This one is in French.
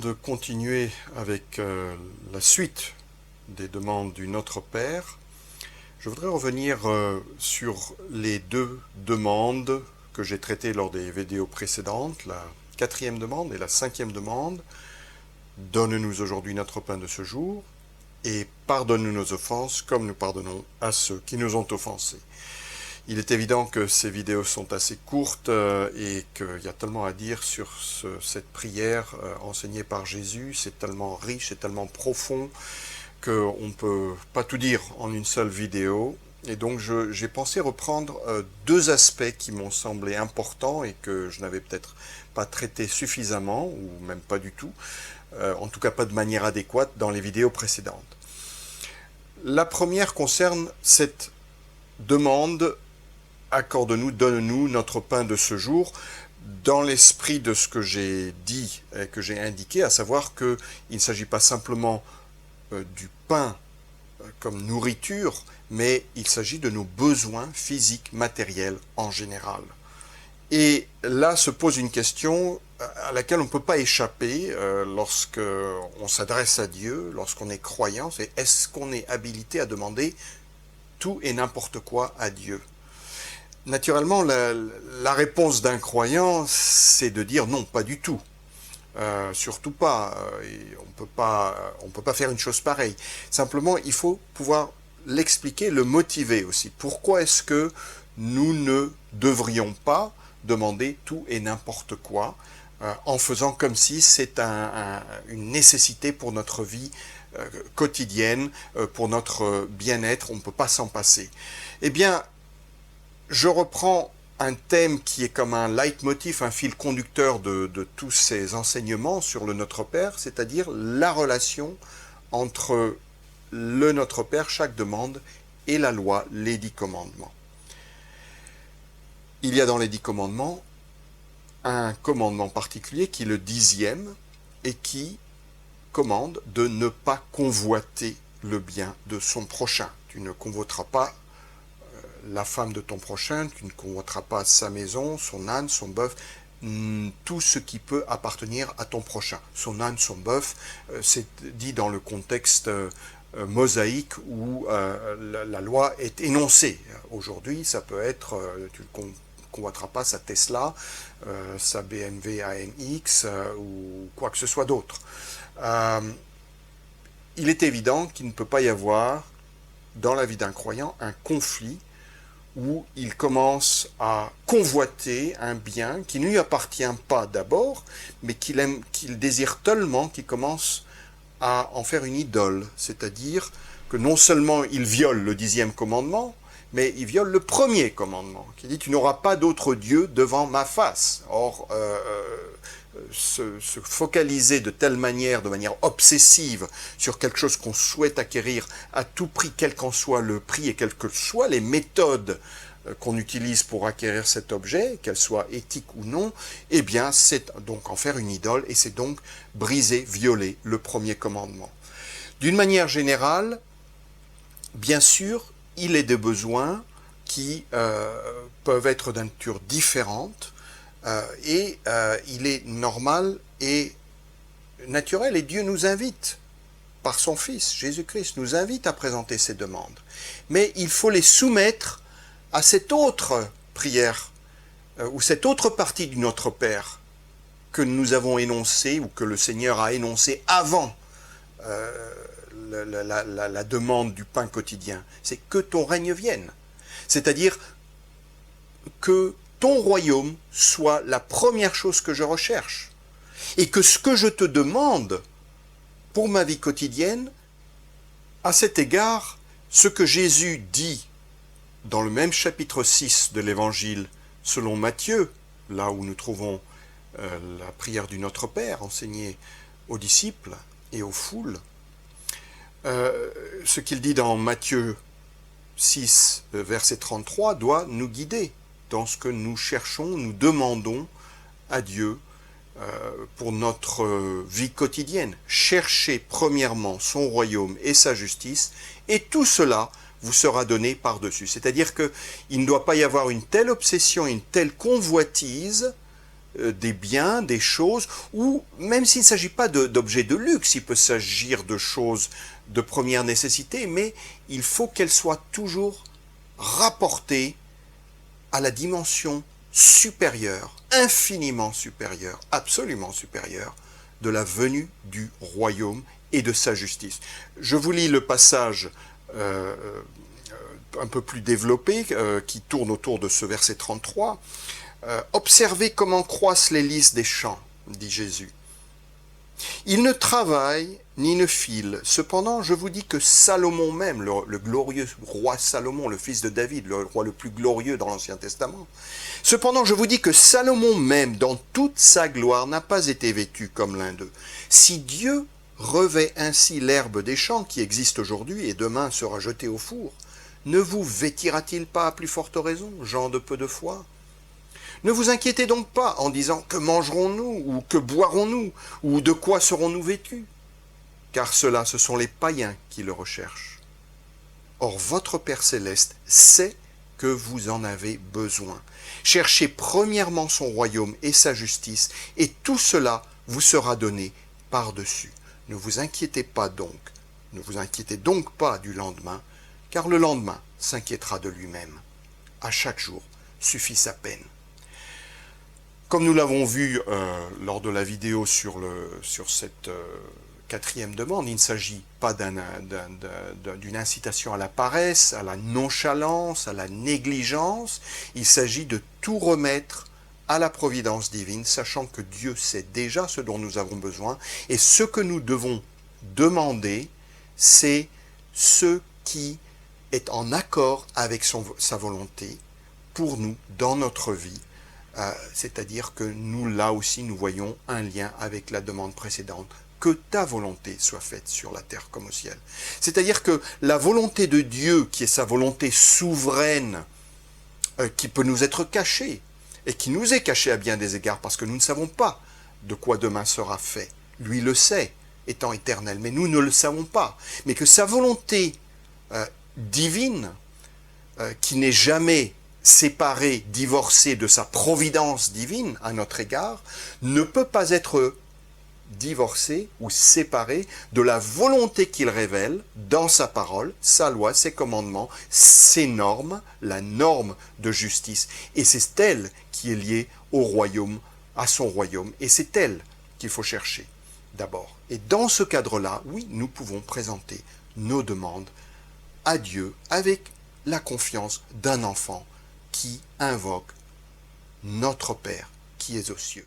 de continuer avec la suite des demandes du Notre Père, je voudrais revenir sur les deux demandes que j'ai traitées lors des vidéos précédentes, la 4e demande et la 5e demande. Donne-nous aujourd'hui notre pain de ce jour et pardonne-nous nos offenses comme nous pardonnons à ceux qui nous ont offensés. Il est évident que ces vidéos sont assez courtes et qu'il y a tellement à dire sur cette prière enseignée par Jésus. C'est tellement riche, c'est tellement profond qu'on ne peut pas tout dire en une seule vidéo. Et donc j'ai pensé reprendre deux aspects qui m'ont semblé importants et que je n'avais peut-être pas traités suffisamment, ou même pas du tout, en tout cas pas de manière adéquate dans les vidéos précédentes. La première concerne cette demande: accorde-nous, donne-nous notre pain de ce jour, dans l'esprit de ce que j'ai dit et que j'ai indiqué, à savoir qu'il ne s'agit pas simplement du pain comme nourriture, mais il s'agit de nos besoins physiques, matériels en général. Et là se pose une question à laquelle on ne peut pas échapper lorsqu'on s'adresse à Dieu, lorsqu'on est croyant, c'est: est-ce qu'on est habilité à demander tout et n'importe quoi à Dieu? Naturellement, la réponse d'un croyant, c'est de dire non, pas du tout. Surtout pas. On peut pas faire une chose pareille. Simplement, il faut pouvoir l'expliquer, le motiver aussi. Pourquoi est-ce que nous ne devrions pas demander tout et n'importe quoi en faisant comme si c'est une nécessité pour notre vie quotidienne, pour notre bien-être, on ne peut pas s'en passer. Eh bien, je reprends un thème qui est comme un leitmotiv, un fil conducteur de tous ces enseignements sur le Notre Père, c'est-à-dire la relation entre le Notre Père, chaque demande, et la loi, les 10 commandements. Il y a dans les 10 commandements un commandement particulier qui est le 10e et qui commande de ne pas convoiter le bien de son prochain. Tu ne convoiteras pas la femme de ton prochain, tu ne convoiteras pas sa maison, son âne, son bœuf, tout ce qui peut appartenir à ton prochain. Son âne, son bœuf, c'est dit dans le contexte mosaïque où la loi est énoncée. Aujourd'hui, ça peut être, tu ne convoiteras pas sa Tesla, sa BMW AMX ou quoi que ce soit d'autre. Il est évident qu'il ne peut pas y avoir dans la vie d'un croyant un conflit où il commence à convoiter un bien qui ne lui appartient pas d'abord, mais qu'il désire tellement qu'il commence à en faire une idole. C'est-à-dire que non seulement il viole le 10e commandement, mais il viole le 1er commandement, qui dit « Tu n'auras pas d'autre Dieu devant ma face ». Or, se focaliser de telle manière, de manière obsessive, sur quelque chose qu'on souhaite acquérir à tout prix, quel qu'en soit le prix et quelles que soient les méthodes qu'on utilise pour acquérir cet objet, qu'elles soient éthiques ou non, eh bien c'est donc en faire une idole et c'est donc briser, violer le 1er commandement. D'une manière générale, bien sûr, il est des besoins qui peuvent être d'une nature différente, il est normal et naturel, et Dieu nous invite, par son Fils, Jésus-Christ, nous invite à présenter ces demandes. Mais il faut les soumettre à cette autre prière, ou cette autre partie du Notre Père que nous avons énoncée, ou que le Seigneur a énoncée avant la demande du pain quotidien. C'est que ton règne vienne. C'est-à-dire que ton royaume soit la première chose que je recherche. Et que ce que je te demande pour ma vie quotidienne, à cet égard, ce que Jésus dit dans le même chapitre 6 de l'Évangile selon Matthieu, là où nous trouvons la prière du Notre Père enseignée aux disciples et aux foules, ce qu'il dit dans Matthieu 6, verset 33, doit nous guider dans ce que nous cherchons, nous demandons à Dieu pour notre vie quotidienne. Cherchez premièrement son royaume et sa justice, et tout cela vous sera donné par-dessus. C'est-à-dire qu'il ne doit pas y avoir une telle obsession, une telle convoitise des biens, des choses, ou même s'il ne s'agit pas d'objets de luxe, il peut s'agir de choses de première nécessité, mais il faut qu'elles soient toujours rapportées à la dimension supérieure, infiniment supérieure, absolument supérieure, de la venue du royaume et de sa justice. Je vous lis le passage un peu plus développé qui tourne autour de ce verset 33. Observez comment croissent les lys des champs, dit Jésus. Ils ne travaillent ni ne filent. Cependant, je vous dis que Salomon même, le glorieux roi Salomon, le fils de David, le roi le plus glorieux dans l'Ancien Testament, cependant, je vous dis que Salomon même, dans toute sa gloire, n'a pas été vêtu comme l'un d'eux. Si Dieu revêt ainsi l'herbe des champs qui existe aujourd'hui et demain sera jetée au four, ne vous vêtira-t-il pas à plus forte raison, gens de peu de foi ? Ne vous inquiétez donc pas en disant « Que mangerons-nous » ou « Que boirons-nous » ou « De quoi serons-nous vêtus » car cela, ce sont les païens qui le recherchent. Or, votre Père céleste sait que vous en avez besoin. Cherchez premièrement son royaume et sa justice, et tout cela vous sera donné par-dessus. Ne vous inquiétez pas donc, ne vous inquiétez donc pas du lendemain, car le lendemain s'inquiétera de lui-même. À chaque jour suffit sa peine. Comme nous l'avons vu lors de la vidéo sur cette quatrième demande, il ne s'agit pas d'une incitation à la paresse, à la nonchalance, à la négligence. Il s'agit de tout remettre à la providence divine, sachant que Dieu sait déjà ce dont nous avons besoin. Et ce que nous devons demander, c'est ce qui est en accord avec sa volonté pour nous dans notre vie. C'est-à-dire que nous, là aussi, nous voyons un lien avec la demande précédente. Que ta volonté soit faite sur la terre comme au ciel. C'est-à-dire que la volonté de Dieu, qui est sa volonté souveraine, qui peut nous être cachée, et qui nous est cachée à bien des égards, parce que nous ne savons pas de quoi demain sera fait. Lui le sait, étant éternel, mais nous ne le savons pas. Mais que sa volonté divine, qui n'est jamais séparée, divorcée de sa providence divine à notre égard, ne peut pas être divorcé ou séparé de la volonté qu'il révèle dans sa parole, sa loi, ses commandements, ses normes, la norme de justice. Et c'est elle qui est liée au royaume, à son royaume. Et c'est elle qu'il faut chercher d'abord. Et dans ce cadre-là, oui, nous pouvons présenter nos demandes à Dieu avec la confiance d'un enfant qui invoque notre Père qui est aux cieux.